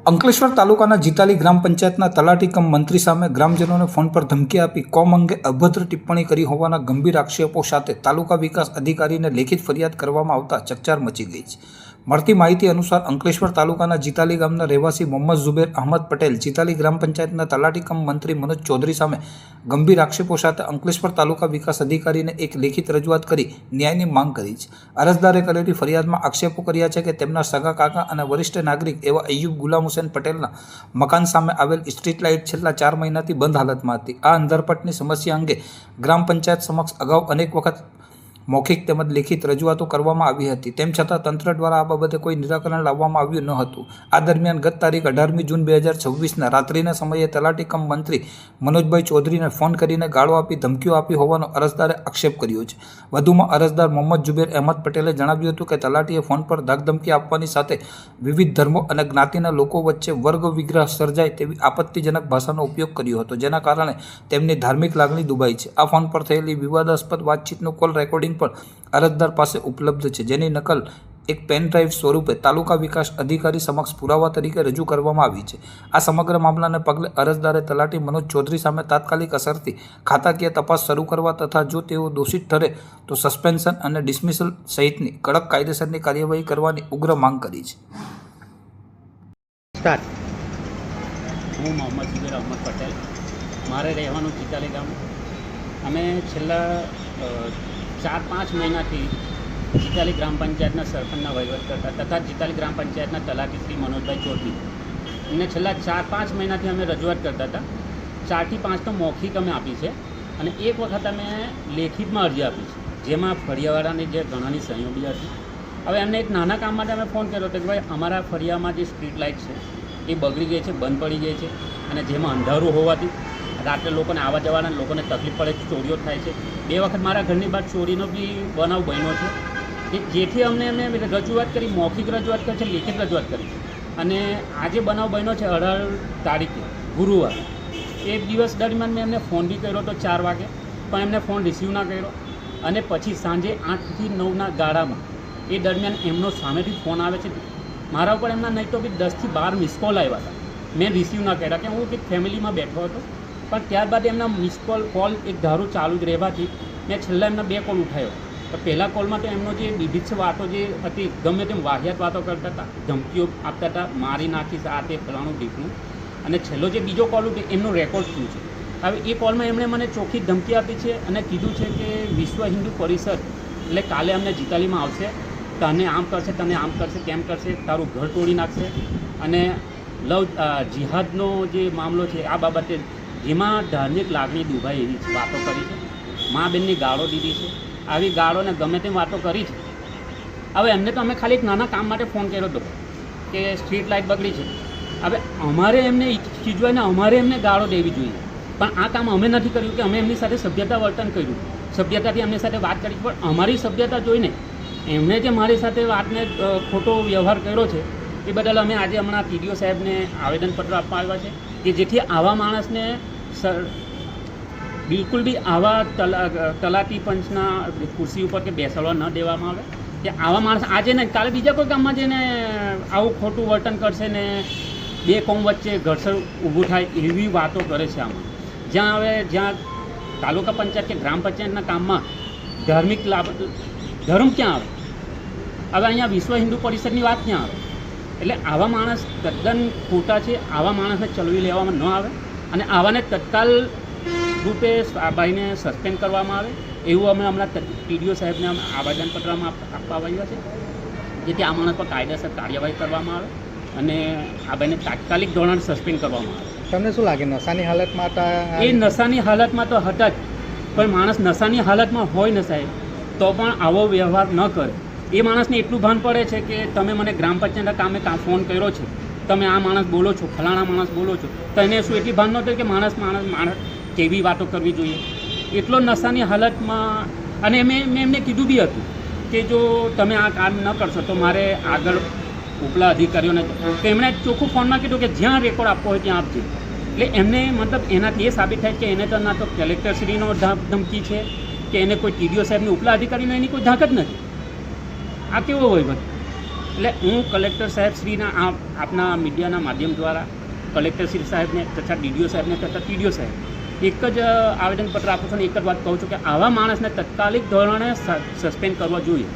અંકલેશ્વર તાલુકાના જીતાલી ગ્રામ પંચાયતના તલાટી કમ મંત્રી સામે ગ્રામજનોને ફોન પર ધમકી આપી કોમ અંગે અભદ્ર ટિપ્પણી કરી હોવાના ગંભીર આક્ષેપો સાથે તાલુકા વિકાસ અધિકારીને લેખિત ફરિયાદ કરવામાં આવતા ચકચાર મચી ગઈ છે। મળતી માહિતી અનુસાર અંકલેશ્વર તાલુકાના જીતાલી ગામના રહેવાસી મોહમ્મદ ઝુબેર અહમદ પટેલ જીતાલી ગ્રામ પંચાયતના તલાટી કમ મંત્રી મનોજ ચૌધરી સામે ગંભીર આક્ષેપો સાથે અંકલેશ્વર તાલુકા વિકાસ અધિકારીને એક લેખિત રજૂઆત કરી ન્યાયની માંગ કરી છે। અરજદારે કરેલી ફરિયાદમાં આક્ષેપો કર્યા છે કે તેમના સગા કાકા અને વરિષ્ઠ નાગરિક એવા અય્યુબ ગુલામ હુસેન પટેલના મકાન સામે આવેલ સ્ટ્રીટ લાઇટ છેલ્લા 4 મહિનાથી બંધ હાલતમાં હતી। આ અંધારપટની સમસ્યા અંગે ગ્રામ પંચાયત સમક્ષ અગાઉ અનેક વખત મૌખિક તેમજ લેખિત રજૂઆતો કરવામાં આવી હતી, તેમ છતાં તંત્ર દ્વારા આ બાબતે કોઈ નિરાકરણ લાવવામાં આવ્યું ન હતું। આ દરમિયાન ગત તારીખ 18મી જૂન 2026ના રાત્રિના સમયે તલાટી કમ મંત્રી મનોજભાઈ ચૌધરીને ફોન કરીને ગાળો આપી ધમકીઓ આપી હોવાનો અરજદારે આક્ષેપ કર્યો છે। વધુમાં અરજદાર મોહમ્મદ ઝુબેર અહેમદ પટેલે જણાવ્યું હતું કે તલાટીએ ફોન પર ધાકધમકી આપવાની સાથે વિવિધ ધર્મો અને જ્ઞાતિના લોકો વચ્ચે વર્ગ વિગ્રહ સર્જાય તેવી આપત્તિજનક ભાષાનો ઉપયોગ કર્યો હતો, જેના કારણે તેમની ધાર્મિક લાગણી દુભાઈ છે। આ ફોન પર થયેલી વિવાદાસ્પદ વાતચીતનું કોલ રેકોર્ડિંગ પણ અરજદાર પાસે ઉપલબ્ધ છે, જેની નકલ એક પેન ડ્રાઈવ સ્વરૂપે તાલુકા વિકાસ અધિકારી સમક્ષ પુરાવા તરીકે રજૂ કરવામાં આવી છે। આ સમગ્ર મામલાને પગલે અરજદારે તલાટી મનોજ ચૌધરી સામે તાત્કાલિક અસરથી ખાતાકીય તપાસ શરૂ કરવા તથા જો તેઓ દોષિત ઠરે તો સસ્પેન્શન અને ડિસમિસલ સહિતની કડક કાયદેસરની કાર્યવાહી કરવાની ઉગ્ર માંગ કરી છે। હું મોહમ્મદ ઝુબેર અહમદ પટેલ, મારે રહેવાનું જીતાલી ગામ। અમે છેલ્લા 4-5 મહિનાથી જીતાલી ગ્રામ પંચાયતના સરપંચના વહીવટ કરતા તથા જીતાલી ગ્રામ પંચાયતના તલાટી શ્રી મનોજભાઈ ચૌધરી એમને છેલ્લા 4-5 મહિનાથી અમે રજૂઆત કરતા હતા। 4 થી 5 તો મૌખિક અમે આપી છે અને એક વખત અમે લેખિતમાં અરજી આપી છે, જેમાં ફળિયાવાળાની જે ઘણાની સહીઓ બી હતી। હવે એમને એક નાના કામ માટે અમે ફોન કર્યો હતો કે ભાઈ અમારા ફળિયામાં જે સ્ટ્રીટ લાઇટ છે એ બગડી ગઈ છે, બંધ પડી ગઈ છે અને જેમાં અંધારું હોવાથી રાત્રે લોકોને આવવા જવાના લોકોને તકલીફ પડે છે, ચોરીઓ થાય છે। 2 વખત મારા ઘરની બહાર ચોરીનો બી બનાવ બન્યો છે, કે જેથી અમને રજૂઆત કરી, મૌખિક રજૂઆત કરી છે, લેખિત રજૂઆત કરી છે। અને આજે બનાવ બન્યો છે 18 તારીખે ગુરુવાર, એ દિવસ દરમિયાન મેં એમને ફોન બી કર્યો હતો 4 વાગે, પણ એમને ફોન રિસીવ ના કર્યો। અને પછી સાંજે 8 થી 9ના ગાળામાં એ દરમિયાન એમનો સામેથી ફોન આવે છે મારા ઉપર, એમના નહીં તો બી 10 થી 12 મિસ કોલ આવ્યા હતા, મેં રિસીવ ના કર્યા કે હું એક ફેમિલીમાં બેઠો હતો। પણ ત્યારબાદ એમના મિસ કોલ એક ધારું ચાલુ જ રહેવાથી મેં છેલ્લા એમના 2 કોલ ઉઠાવ્યો। તો પહેલાં કોલમાં તો એમનો જે બીભત્સ વાતો જે હતી, ગમે તેમ વાહિયાત વાતો કરતા હતા, ધમકીઓ આપતા હતા, મારી નાખીશ આ તે ફલાણું ઢીકણું। અને છેલ્લો જે બીજો કોલ ઉઠ્યો એમનો રેકોર્ડ થયું છે। હવે એ કોલમાં એમણે મને ચોખ્ખી ધમકી આપી છે અને કીધું છે કે વિશ્વ હિન્દુ પરિષદ એટલે કાલે અમને જીતાલીમાં આવશે, તને આમ કરશે, તને આમ કરશે, તેમ કરશે, તારું ઘર તોડી નાખશે। અને જિહાદનો જે મામલો છે આ બાબતે જેમાં ધાર્મિક લાગણી દુભાઈ એવી વાતો કરી છે, મા બેનની ગાળો દીધી છે, આવી ગાળોને ગમે તેમ વાતો કરી છે। હવે એમને તો અમે ખાલી એક નાના કામ માટે ફોન કર્યો હતો કે સ્ટ્રીટ લાઇટ બગડી છે। હવે અમારે એમને ચીજવાને અમારે એમને ગાળો દેવી જોઈએ, પણ આ કામ અમે નથી કર્યું કે અમે એમની સાથે સભ્યતા વર્તન કર્યું, સભ્યતાથી એમની સાથે વાત કરી, પણ અમારી સભ્યતા જોઈને એમણે જે મારી સાથે વાતને ખોટો વ્યવહાર કર્યો છે એ બદલ અમે આજે હમણાં ટીડીઓ સાહેબને આવેદનપત્ર આપવા આવ્યા છે કે જેથી આવા માણસને બિલકુલ બી આવા તલાટી પંચના ખુરશી ઉપર કે બેસાડવા ન દેવામાં આવે, કે આવા માણસ આજે ને કાલે બીજા કોઈ ગામમાં જઈને આવું ખોટું વર્તન કરશે ને 2 કોમ વચ્ચે ઘર્ષણ ઊભું થાય એવી વાતો કરે છે આમાં। જ્યાં તાલુકા પંચાયત કે ગ્રામ પંચાયતના કામમાં ધાર્મિક ધર્મ ક્યાં આવે? હવે અહીંયા વિશ્વ હિન્દુ પરિષદની વાત ક્યાં આવે? એટલે આવા માણસ તદ્દન ખોટા છે, આવા માણસને ચલવી લેવામાં ન આવે અને આવાને તત્કાલ રૂપે ભાઈને સસ્પેન્ડ કરવામાં આવે એવું અમે હમણાં ટીડીઓ સાહેબને આવેદનપત્રમાં આપવા આવ્યા છે, જેથી આ માણસ પર કાયદેસર કાર્યવાહી કરવામાં આવે અને આ ભાઈને તાત્કાલિક ધોરણે સસ્પેન્ડ કરવામાં આવે। તમને શું લાગે નશાની હાલતમાં હતા? એ નશાની હાલતમાં તો હતા જ, પણ માણસ નશાની હાલતમાં હોય ને સાહેબ તો પણ આવો વ્યવહાર ન કરે। એ માણસને એટલું ભાન પડે છે કે તમે મને ગ્રામ પંચાયતના કામે ફોન કર્યો છે, તમે આ માણસ બોલો છો, ફલાણા માણસ બોલો છો, તો એને શું એટલી ભાન નહોતું કે માણસ કેવી વાતો કરવી જોઈએ? એટલો નશાની હાલતમાં। અને મેં એમને કીધું બી હતું કે જો તમે આ કામ ન કરશો તો મારે આગળ ઉપલા અધિકારીઓને, તો એમણે ચોખ્ખું ફોનમાં કીધું કે જ્યાં રેકોર્ડ આપવો હોય ત્યાં આપજો। એટલે એમને મતલબ એનાથી એ સાબિત થાય કે એને તો ના તો કલેક્ટરશ્રીનો ધમકી છે કે એને કોઈ ટીડીઓ સાહેબની ઉપલા અધિકારીનો એની કોઈ ધાક જ નથી। આ કેવો હોય ભાઈ? એટલે હું કલેક્ટર સાહેબ શ્રીના આપના મીડિયાના માધ્યમ દ્વારા કલેક્ટર શ્રી સાહેબને તથા ડીડીઓ સાહેબને તથા ટીડીઓ સાહેબ એક જ આવેદનપત્ર આપું છું અને એક જ વાત કહું છું કે આવા માણસને તત્કાલિક ધોરણે સસ્પેન્ડ કરવા જોઈએ.